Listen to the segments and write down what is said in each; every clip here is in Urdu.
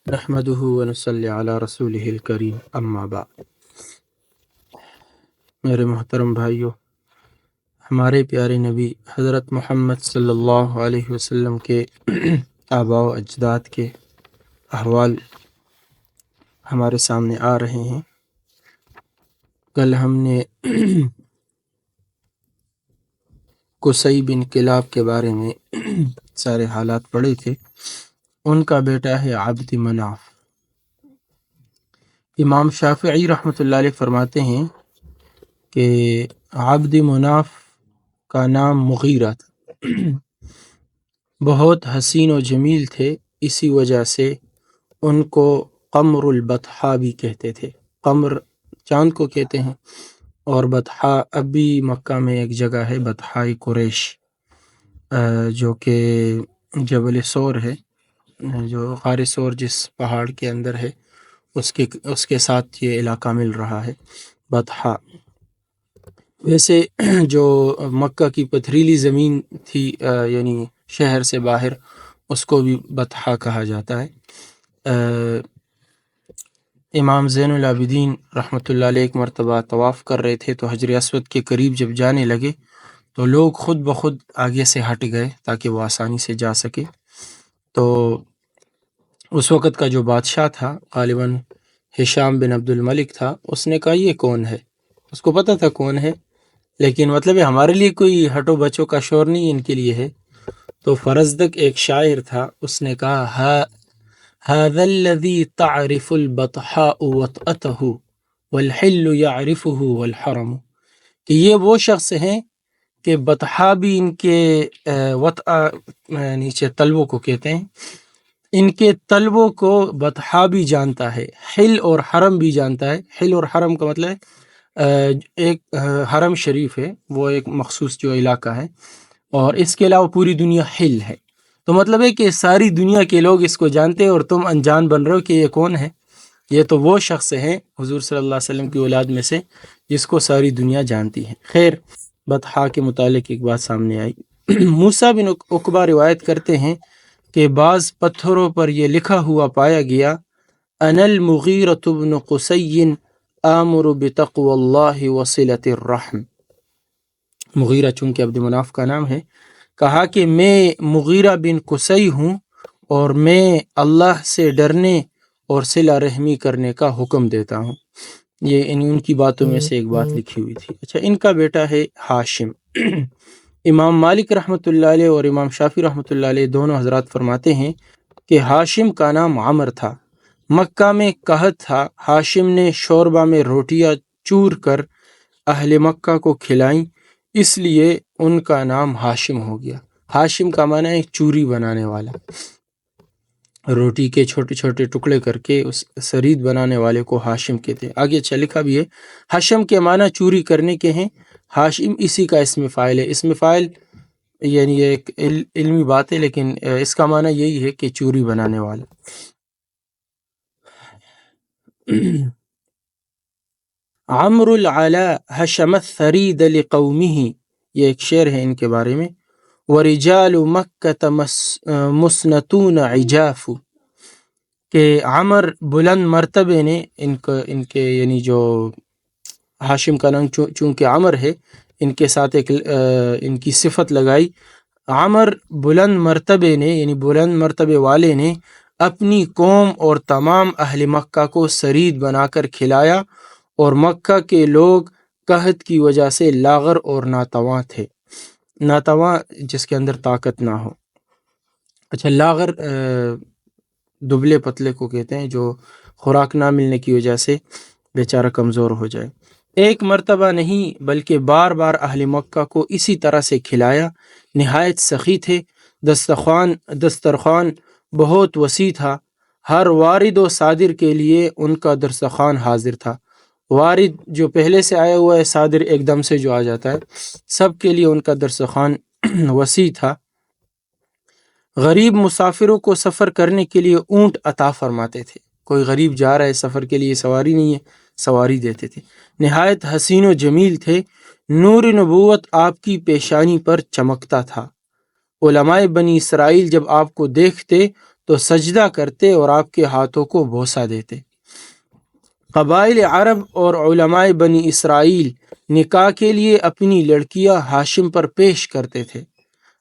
نحمده ونصلی علی رسولہ الکریم اما بعد۔ میرے محترم بھائیوں، ہمارے پیارے نبی حضرت محمد صلی اللہ علیہ وسلم کے آباء و اجداد کے احوال ہمارے سامنے آ رہے ہیں۔ کل ہم نے قصی بن کلاب کے بارے میں سارے حالات پڑھے تھے۔ ان کا بیٹا ہے عبد مناف۔ امام شافعی رحمۃ اللہ علیہ فرماتے ہیں کہ عبد مناف کا نام مغیرہ تھا، بہت حسین و جمیل تھے، اسی وجہ سے ان کو قمر البطحاء بھی کہتے تھے۔ قمر چاند کو کہتے ہیں، اور بطحاء اب بھی مکہ میں ایک جگہ ہے بطحاء قریش، جو کہ جبل سور ہے، جو غار سور جس پہاڑ کے اندر ہے اس کے ساتھ یہ علاقہ مل رہا ہے بطحاء۔ ویسے جو مکہ کی پتھریلی زمین تھی، یعنی شہر سے باہر، اس کو بھی بطحاء کہا جاتا ہے۔ امام زین العابدین رحمۃ اللہ علیہ ایک مرتبہ طواف کر رہے تھے تو حجر اسود کے قریب جب جانے لگے تو لوگ خود بخود آگے سے ہٹ گئے تاکہ وہ آسانی سے جا سکے۔ تو اس وقت کا جو بادشاہ تھا، غالباً ہشام بن عبد الملک تھا، اس نے کہا یہ کون ہے؟ اس کو پتہ تھا کون ہے، لیکن مطلب ہمارے لیے کوئی ہٹو بچوں کا شور نہیں، ان کے لیے ہے۔ تو فرزدق ایک شاعر تھا، اس نے کہا هذا الذي تعرف البطحاء وطأته والحل يعرفه والحرم، کہ یہ وہ شخص ہیں کہ بطحاء بھی ان کے وطأ نیچے تلووں کو کہتے ہیں، ان کے تلووں کو بطحاء بھی جانتا ہے، حل اور حرم بھی جانتا ہے۔ حل اور حرم کا مطلب ہے ایک حرم شریف ہے، وہ ایک مخصوص جو علاقہ ہے، اور اس کے علاوہ پوری دنیا حل ہے۔ تو مطلب ہے کہ ساری دنیا کے لوگ اس کو جانتے ہیں اور تم انجان بن رہے ہو کہ یہ کون ہے۔ یہ تو وہ شخص ہیں حضور صلی اللہ علیہ وسلم کی اولاد میں سے جس کو ساری دنیا جانتی ہے۔ خیر، بطحاء کے متعلق ایک بات سامنے آئی۔ موسیٰ بن عقبہ روایت کرتے ہیں کہ بعض پتھروں پر یہ لکھا ہوا پایا گیا، انا المغیرۃ بن قصی آمر بتقوی اللہ وصلۃ الرحم۔ مغیرہ چونکہ عبد مناف کا نام ہے، کہا کہ میں مغیرہ بن قصی ہوں اور میں اللہ سے ڈرنے اور صلہ رحمی کرنے کا حکم دیتا ہوں۔ یہ ان کی باتوں میں سے ایک بات لکھی ہوئی تھی۔ اچھا، ان کا بیٹا ہے ہاشم۔ امام مالک رحمۃ اللہ علیہ اور امام شافعی رحمۃ اللہ علیہ دونوں حضرات فرماتے ہیں کہ ہاشم کا نام عمر تھا۔ مکہ میں قحط تھا، ہاشم نے شوربہ میں روٹیاں چور کر اہل مکہ کو کھلائیں، اس لیے ان کا نام ہاشم ہو گیا۔ ہاشم کا معنی ہے چوری بنانے والا، روٹی کے چھوٹے چھوٹے ٹکڑے کر کے اس سرید بنانے والے کو ہاشم کہتے ہیں۔ آگے اچھا لکھا بھی ہے، حشم کے معنی چوری کرنے کے ہیں، ہاشم اسی کا اسم فاعل ہے۔ اسم فاعل یعنی یہ ایک علمی بات ہے، لیکن اس کا معنی یہی ہے کہ چوری بنانے والا۔ عمرو العلا حشم الثرید لقومه، یہ ایک شعر ہے ان کے بارے میں۔ ورجال مکہ مسنتون عجاف، کہ عمر بلند مرتبے نے ان کے یعنی جو ہاشم کا نام چونکہ عمر ہے، ان کے ساتھ ایک ان کی صفت لگائی۔ عمر بلند مرتبے نے یعنی بلند مرتبے والے نے اپنی قوم اور تمام اہل مکہ کو سرید بنا کر کھلایا، اور مکہ کے لوگ قحط کی وجہ سے لاغر اور ناتواں تھے۔ ناتواں جس کے اندر طاقت نہ ہو۔ اچھا، لاغر دبلے پتلے کو کہتے ہیں، جو خوراک نہ ملنے کی وجہ سے بیچارہ کمزور ہو جائے۔ ایک مرتبہ نہیں بلکہ بار بار اہل مکہ کو اسی طرح سے کھلایا، نہایت سخی تھے، دسترخوان بہت وسیع تھا، ہر وارد و صادر کے لیے ان کا دسترخوان حاضر تھا۔ وارد جو پہلے سے آیا ہوا ہے، صادر ایک دم سے جو آ جاتا ہے، سب کے لیے ان کا دسترخوان وسیع تھا۔ غریب مسافروں کو سفر کرنے کے لیے اونٹ عطا فرماتے تھے۔ کوئی غریب جا رہا ہے سفر کے لیے، سواری نہیں ہے، سواری دیتے تھے۔ نہایت حسین و جمیل تھے، نور نبوت آپ کی پیشانی پر چمکتا تھا۔ علماء بنی اسرائیل جب آپ کو دیکھتے تو سجدہ کرتے اور آپ کے ہاتھوں کو بوسہ دیتے۔ قبائل عرب اور علماء بنی اسرائیل نکاح کے لیے اپنی لڑکیاں ہاشم پر پیش کرتے تھے،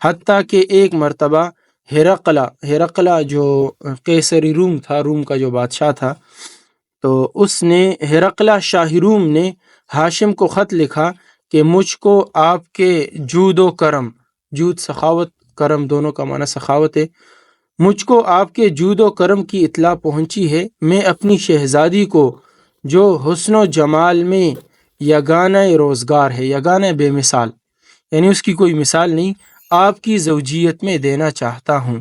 حتیٰ کہ ایک مرتبہ ہرقلہ جو قیصری روم تھا، روم کا جو بادشاہ تھا، تو اس نے ہرقلہ شاہ روم نے ہاشم کو خط لکھا کہ مجھ کو آپ کے جود و کرم، جود سخاوت، کرم دونوں کا معنی سخاوت ہے، مجھ کو آپ کے جود و کرم کی اطلاع پہنچی ہے، میں اپنی شہزادی کو جو حسن و جمال میں یگانہ روزگار ہے، یگانہ بے مثال، یعنی اس کی کوئی مثال نہیں، آپ کی زوجیت میں دینا چاہتا ہوں،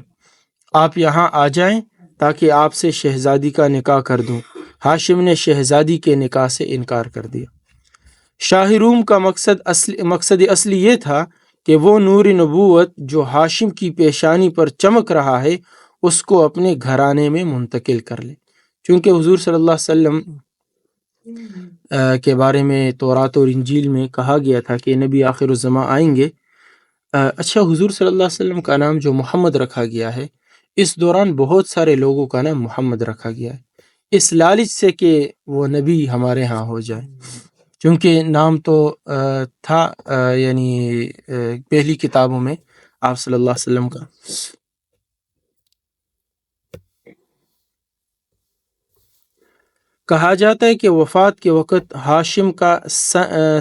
آپ یہاں آ جائیں تاکہ آپ سے شہزادی کا نکاح کر دوں۔ ہاشم نے شہزادی کے نکاح سے انکار کر دیا۔ شاہ روم کا مقصد اصلی یہ تھا کہ وہ نور نبوت جو ہاشم کی پیشانی پر چمک رہا ہے اس کو اپنے گھرانے میں منتقل کر لے، چونکہ حضور صلی اللہ علیہ وسلم کے بارے میں تورات اور انجیل میں کہا گیا تھا کہ نبی آخر الزماں آئیں گے۔ اچھا، حضور صلی اللہ علیہ وسلم کا نام جو محمد رکھا گیا ہے، اس دوران بہت سارے لوگوں کا نام محمد رکھا گیا ہے، اس لالچ سے کہ وہ نبی ہمارے ہاں ہو جائے، چونکہ نام تو تھا یعنی پہلی کتابوں میں آپ صلی اللہ علیہ وسلم کا۔ کہا جاتا ہے کہ وفات کے وقت ہاشم کا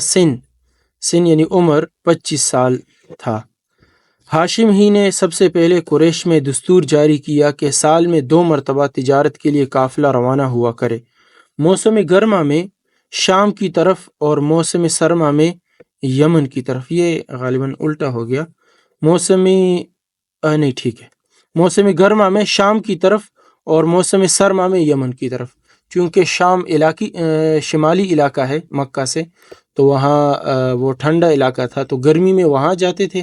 سن یعنی عمر 25 سال تھا۔ ہاشم ہی نے سب سے پہلے قریش میں دستور جاری کیا کہ سال میں 2 مرتبہ تجارت کے لیے قافلہ روانہ ہوا کرے، موسم گرما میں شام کی طرف اور موسم سرما میں یمن کی طرف۔ یہ غالباً الٹا ہو گیا، نہیں ٹھیک ہے، موسم گرما میں شام کی طرف اور موسم سرما میں یمن کی طرف، چونکہ شام شمالی علاقہ ہے مکہ سے، تو وہاں وہ ٹھنڈا علاقہ تھا، تو گرمی میں وہاں جاتے تھے،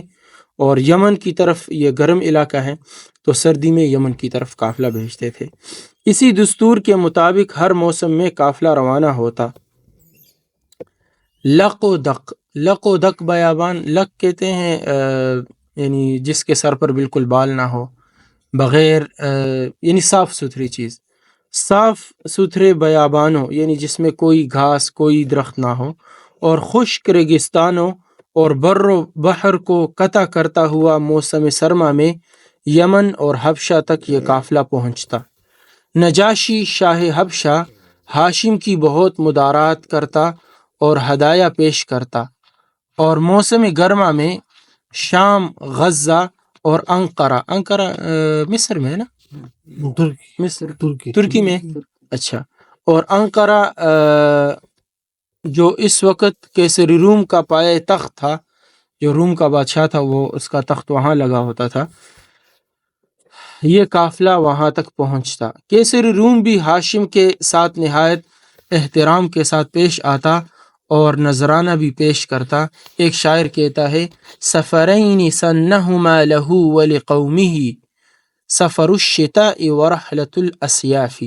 اور یمن کی طرف یہ گرم علاقہ ہے تو سردی میں یمن کی طرف قافلہ بھیجتے تھے۔ اسی دستور کے مطابق ہر موسم میں قافلہ روانہ ہوتا۔ لق و دق بیابان، لق کہتے ہیں یعنی جس کے سر پر بالکل بال نہ ہو، بغیر یعنی صاف ستھری چیز، صاف ستھرے بیابانوں یعنی جس میں کوئی گھاس کوئی درخت نہ ہو، اور خشک ریگستانوں اور بر و بحر کو قطع کرتا ہوا موسم سرما میں یمن اور حبشہ تک یہ قافلہ پہنچتا۔ نجاشی شاہ حبشہ ہاشم کی بہت مدارات کرتا اور ہدایہ پیش کرتا، اور موسم گرما میں شام، غزہ اور انقرہ مصر میں ہے نا، مصر ترکی میں، اچھا، اور انقرہ جو اس وقت کیسری روم کا پایہ تخت تھا، جو روم کا بادشاہ تھا وہ اس کا تخت وہاں لگا ہوتا تھا، یہ قافلہ وہاں تک پہنچتا۔ کیسری روم بھی ہاشم کے ساتھ نہایت احترام کے ساتھ پیش آتا اور نذرانہ بھی پیش کرتا۔ ایک شاعر کہتا ہے، سفرین سنہما لہ ولقومہ سفر الشتاء ورحلۃ الاسیاف۔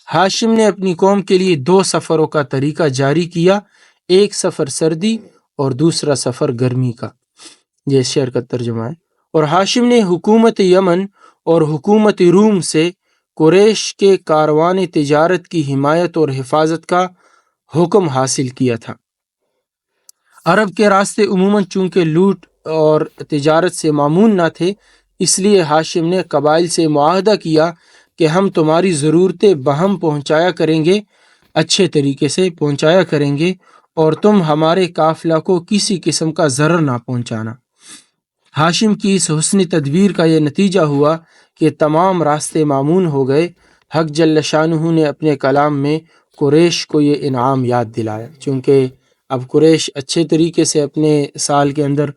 ہاشم نے اپنی قوم کے لیے 2 سفروں کا طریقہ جاری کیا، ایک سفر سردی اور دوسرا سفر گرمی کا۔ یہ شعر کا ترجمہ ہے۔ اور ہاشم نے حکومت یمن اور حکومت روم سے قریش کے کاروان تجارت کی حمایت اور حفاظت کا حکم حاصل کیا تھا۔ عرب کے راستے عموماً چونکہ لوٹ اور تجارت سے مامون نہ تھے، اس لیے ہاشم نے قبائل سے معاہدہ کیا کہ ہم تمہاری ضرورتیں بہم پہنچایا کریں گے، اچھے طریقے سے پہنچایا کریں گے، اور تم ہمارے قافلہ کو کسی قسم کا ضرر نہ پہنچانا۔ ہاشم کی اس حسن تدبیر کا یہ نتیجہ ہوا کہ تمام راستے مامون ہو گئے۔ حق جل شانہ نے اپنے کلام میں قریش کو یہ انعام یاد دلایا، چونکہ اب قریش اچھے طریقے سے اپنے سال کے اندر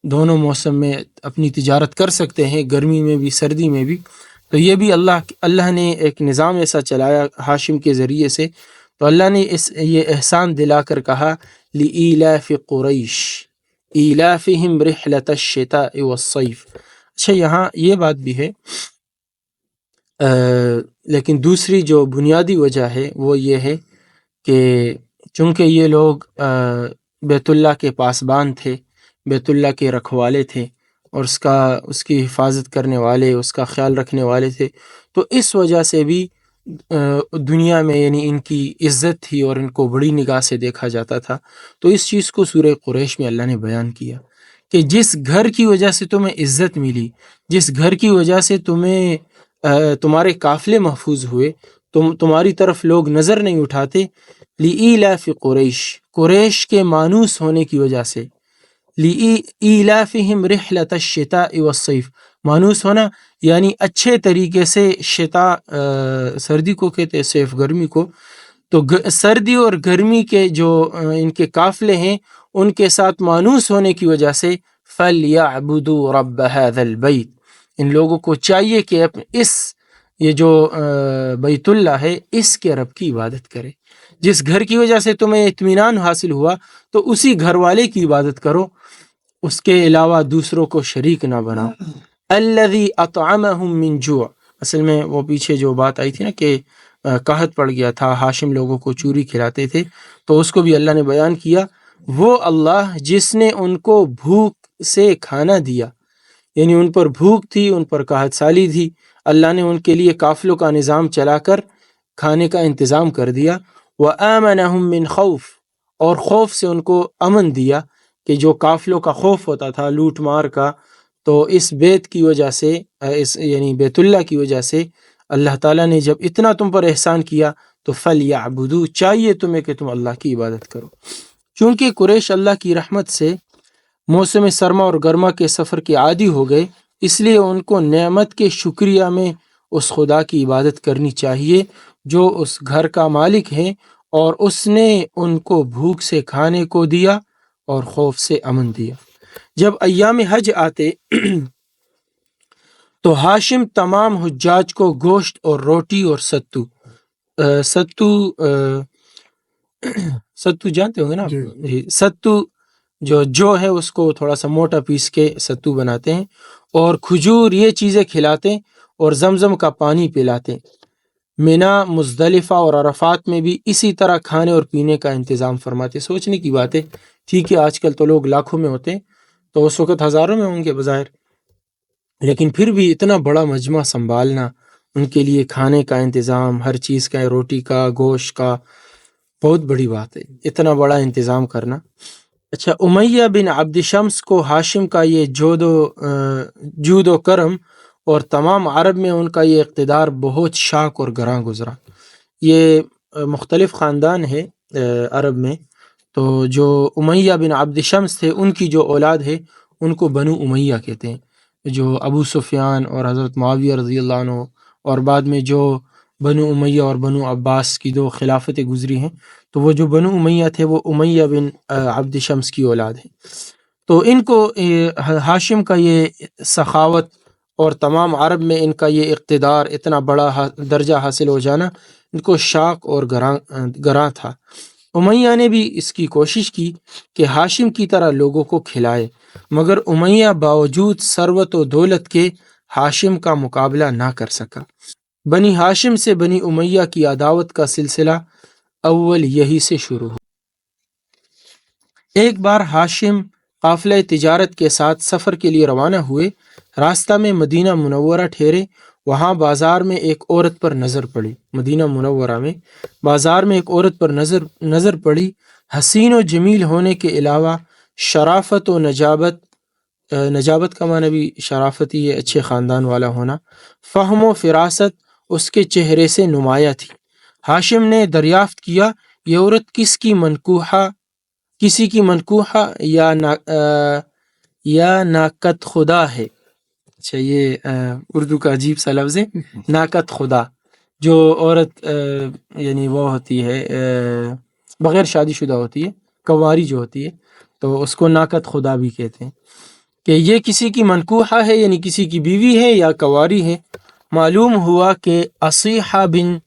دونوں موسم میں اپنی تجارت کر سکتے ہیں، گرمی میں بھی سردی میں بھی، تو یہ بھی اللہ نے ایک نظام ایسا چلایا ہاشم کے ذریعے سے، تو اللہ نے یہ احسان دلا کر کہا لإیلاف قریش ایلافہم رحلۃ الشتاء والصیف۔ اچھا، یہاں یہ بات بھی ہے، لیکن دوسری جو بنیادی وجہ ہے وہ یہ ہے کہ چونکہ یہ لوگ بیت اللہ کے پاسبان تھے، بیت اللہ کے رکھوالے تھے، اور اس کی حفاظت کرنے والے، اس کا خیال رکھنے والے تھے، تو اس وجہ سے بھی دنیا میں یعنی ان کی عزت تھی اور ان کو بڑی نگاہ سے دیکھا جاتا تھا۔ تو اس چیز کو سورہ قریش میں اللہ نے بیان کیا کہ جس گھر کی وجہ سے تمہیں عزت ملی، جس گھر کی وجہ سے تمہارے قافلے محفوظ ہوئے، تمہاری طرف لوگ نظر نہیں اٹھاتے، لإیلاف قریش کے مانوس ہونے کی وجہ سے، لإیلافہم رحلۃ الشتاء والصیف، مانوس ہونا یعنی اچھے طریقے سے، سردی کو کہتے ہیں، صیف گرمی کو، تو سردی اور گرمی کے جو ان کے قافلے ہیں ان کے ساتھ مانوس ہونے کی وجہ سے فَلْيَعْبُدُوا رَبَّ هَذَا الْبَيْتِ، ان لوگوں کو چاہیے کہ یہ جو بیت اللہ ہے اس کے رب کی عبادت کرے۔ جس گھر کی وجہ سے تمہیں اطمینان حاصل ہوا تو اسی گھر والے کی عبادت کرو، اس کے علاوہ دوسروں کو شریک نہ بناؤ۔ الذی اطعمہم من جوع، اصل میں وہ پیچھے جو بات آئی تھی نا کہ قحط پڑ گیا تھا، ہاشم لوگوں کو چوری کھلاتے تھے، تو اس کو بھی اللہ نے بیان کیا، وہ اللہ جس نے ان کو بھوک سے کھانا دیا، یعنی ان پر بھوک تھی، ان پر قحط سالی تھی، اللہ نے ان کے لیے قافلوں کا نظام چلا کر کھانے کا انتظام کر دیا۔ وَآمَنَهُم مِّن خوف، اور خوف سے ان کو امن دیا، کہ جو قافلوں کا خوف ہوتا تھا لوٹ مار کا، تو اس بیت کی وجہ سے، یعنی بیت اللہ کی وجہ سے اللہ تعالیٰ نے جب اتنا تم پر احسان کیا تو فَلْيَعْبُدُوا، چاہیے تمہیں کہ تم اللہ کی عبادت کرو۔ چونکہ قریش اللہ کی رحمت سے موسم سرما اور گرما کے سفر کے عادی ہو گئے، اس لیے ان کو نعمت کے شکریہ میں اس خدا کی عبادت کرنی چاہیے جو اس گھر کا مالک ہے، اور اس نے ان کو بھوک سے کھانے کو دیا اور خوف سے امن دیا۔ جب ایام حج آتے تو ہاشم تمام حجاج کو گوشت اور روٹی اور ستو جانتے ہوں گے نا، ستو جو ہے اس کو تھوڑا سا موٹا پیس کے ستو بناتے ہیں، اور کھجور، یہ چیزیں کھلاتے اور زمزم کا پانی پلاتے۔ مینا، مزدلفہ اور عرفات میں بھی اسی طرح کھانے اور پینے کا انتظام فرماتے۔ سوچنے کی بات ہے، ٹھیک ہے آج کل تو لوگ لاکھوں میں ہوتے ہیں، تو اس وقت ہزاروں میں ہوں گے بظاہر، لیکن پھر بھی اتنا بڑا مجمع سنبھالنا، ان کے لیے کھانے کا انتظام، ہر چیز کا، روٹی کا، گوشت کا، بہت بڑی بات ہے اتنا بڑا انتظام کرنا۔ اچھا، امیہ بن عبد شمس کو ہاشم کا یہ جود و کرم اور تمام عرب میں ان کا یہ اقتدار بہت شاک اور گراں گزرا۔ یہ مختلف خاندان ہے عرب میں، تو جو امیہ بن عبد شمس تھے ان کی جو اولاد ہے ان کو بنو امیہ کہتے ہیں، جو ابو سفیان اور حضرت معاویہ رضی اللہ عنہ، اور بعد میں جو بنو امیہ اور بنو عباس کی دو خلافتیں گزری ہیں، تو وہ جو بنو امیہ تھے وہ امیہ بن عبد شمس کی اولاد ہیں۔ تو ان کو ہاشم کا یہ سخاوت اور تمام عرب میں ان کا یہ اقتدار، اتنا بڑا درجہ حاصل ہو جانا ان کو شاک اور گراں تھا۔ امیہ نے بھی اس کی کوشش کی کہ ہاشم کی طرح لوگوں کو کھلائے، مگر امیہ باوجود ثروت و دولت کے ہاشم کا مقابلہ نہ کر سکا۔ بنی ہاشم سے بنی امیہ کی عداوت کا سلسلہ اول یہی سے شروع ہوا۔ ایک بار ہاشم قافلہ تجارت کے ساتھ سفر کے لیے روانہ ہوئے، راستہ میں مدینہ منورہ ٹھہرے، وہاں بازار میں ایک عورت پر نظر پڑی۔ مدینہ منورہ میں بازار میں ایک عورت پر نظر پڑی، حسین و جمیل ہونے کے علاوہ شرافت و نجابت کا معنی بھی شرافت ہی ہے، اچھے خاندان والا ہونا، فہم و فراست اس کے چہرے سے نمایاں تھی۔ ہاشم نے دریافت کیا، یہ عورت کسی کی منکوحہ یا ناقد خدا ہے۔ اچھا، یہ اردو کا عجیب سا لفظ ہے، ناقد خدا، جو عورت یعنی وہ ہوتی ہے بغیر شادی شدہ ہوتی ہے، کنواری جو ہوتی ہے، تو اس کو ناقد خدا بھی کہتے ہیں، کہ یہ کسی کی منکوحہ ہے، یعنی کسی کی بیوی ہے یا کنواری ہے۔ معلوم ہوا کہ اصیحہ بن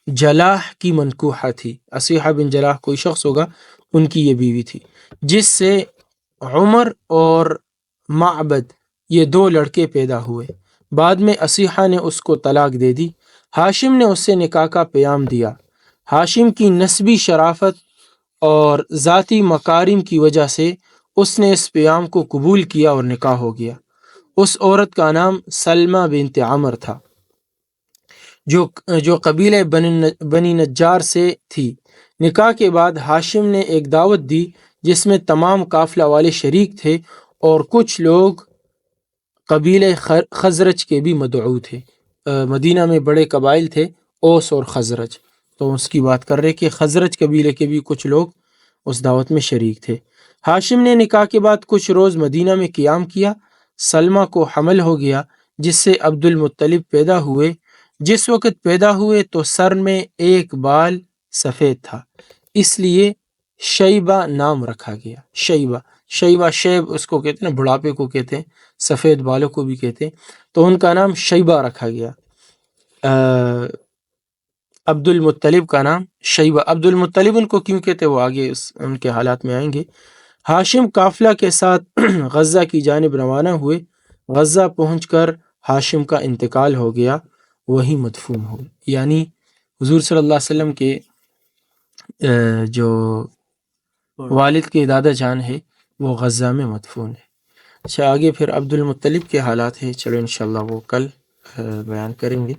جلاح کی منکوحہ تھی۔ اصیحہ بن جلاح کوئی شخص ہوگا، ان کی یہ بیوی تھی، جس سے عمر اور معبد یہ دو لڑکے پیدا ہوئے۔ بعد میں اصیحہ نے اس کو طلاق دے دی۔ ہاشم نے اس سے نکاح کا پیام دیا۔ ہاشم کی نسبی شرافت اور ذاتی مکارم کی وجہ سے اس نے اس پیام کو قبول کیا اور نکاح ہو گیا۔ اس عورت کا نام سلمہ بنت عمر تھا جو قبیلہ بنی نجار سے تھی۔ نکاح کے بعد ہاشم نے ایک دعوت دی جس میں تمام قافلہ والے شریک تھے اور کچھ لوگ قبیلہ خزرج کے بھی مدعو تھے۔ مدینہ میں بڑے قبائل تھے، اوس اور خزرج، تو اس کی بات کر رہے کہ خزرج قبیلے کے بھی کچھ لوگ اس دعوت میں شریک تھے۔ ہاشم نے نکاح کے بعد کچھ روز مدینہ میں قیام کیا۔ سلمہ کو حمل ہو گیا جس سے عبد المطلب پیدا ہوئے۔ جس وقت پیدا ہوئے تو سر میں ایک بال سفید تھا، اس لیے شیبہ نام رکھا گیا۔ شیبہ شیب اس کو کہتے ہیں، بڑھاپے کو کہتے ہیں، سفید بالوں کو بھی کہتے ہیں، تو ان کا نام شیبہ رکھا گیا۔ عبد المطلب کا نام شیبہ۔ عبد المطلب ان کو کیوں کہتے وہ آگے ان کے حالات میں آئیں گے۔ ہاشم قافلہ کے ساتھ غزہ کی جانب روانہ ہوئے۔ غزہ پہنچ کر ہاشم کا انتقال ہو گیا، وہی مدفون ہو گئے۔ یعنی حضور صلی اللہ علیہ وسلم کے جو والد کے دادا جان ہے وہ غزہ میں مدفون ہے۔ اچھا، آگے پھر عبد المطلب کے حالات ہیں، چلو انشاءاللہ وہ کل بیان کریں گے۔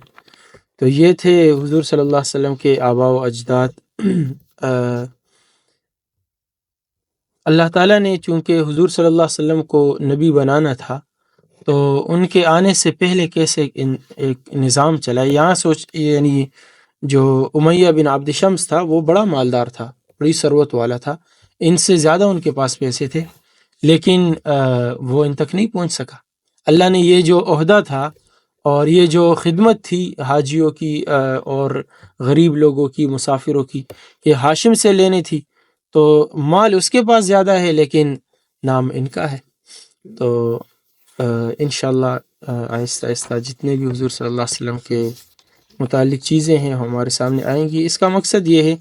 تو یہ تھے حضور صلی اللہ علیہ وسلم کے آباء و اجداد۔ اللہ تعالیٰ نے چونکہ حضور صلی اللہ علیہ وسلم کو نبی بنانا تھا تو ان کے آنے سے پہلے کیسے ایک نظام چلا، یہاں یعنی جو امیہ بن عبد شمس تھا وہ بڑا مالدار تھا، بڑی ثروت والا تھا، ان سے زیادہ ان کے پاس پیسے تھے، لیکن وہ ان تک نہیں پہنچ سکا۔ اللہ نے یہ جو عہدہ تھا اور یہ جو خدمت تھی حاجیوں کی اور غریب لوگوں کی، مسافروں کی، یہ ہاشم سے لینی تھی، تو مال اس کے پاس زیادہ ہے لیکن نام ان کا ہے۔ تو انشاءاللہ آہستہ آہستہ جتنے بھی حضور صلی اللہ علیہ وسلم کے متعلق چیزیں ہیں ہمارے سامنے آئیں گی۔ اس کا مقصد یہ ہے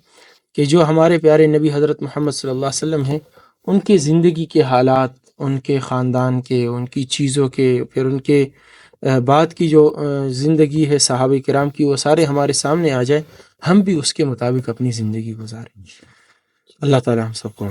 کہ جو ہمارے پیارے نبی حضرت محمد صلی اللہ علیہ وسلم ہیں، ان کے زندگی کے حالات، ان کے خاندان کے، ان کی چیزوں کے، پھر ان کے بعد کی جو زندگی ہے صحابہ کرام کی، وہ سارے ہمارے سامنے آ جائے، ہم بھی اس کے مطابق اپنی زندگی گزاریں۔ اللہ تعالی ہم سب کو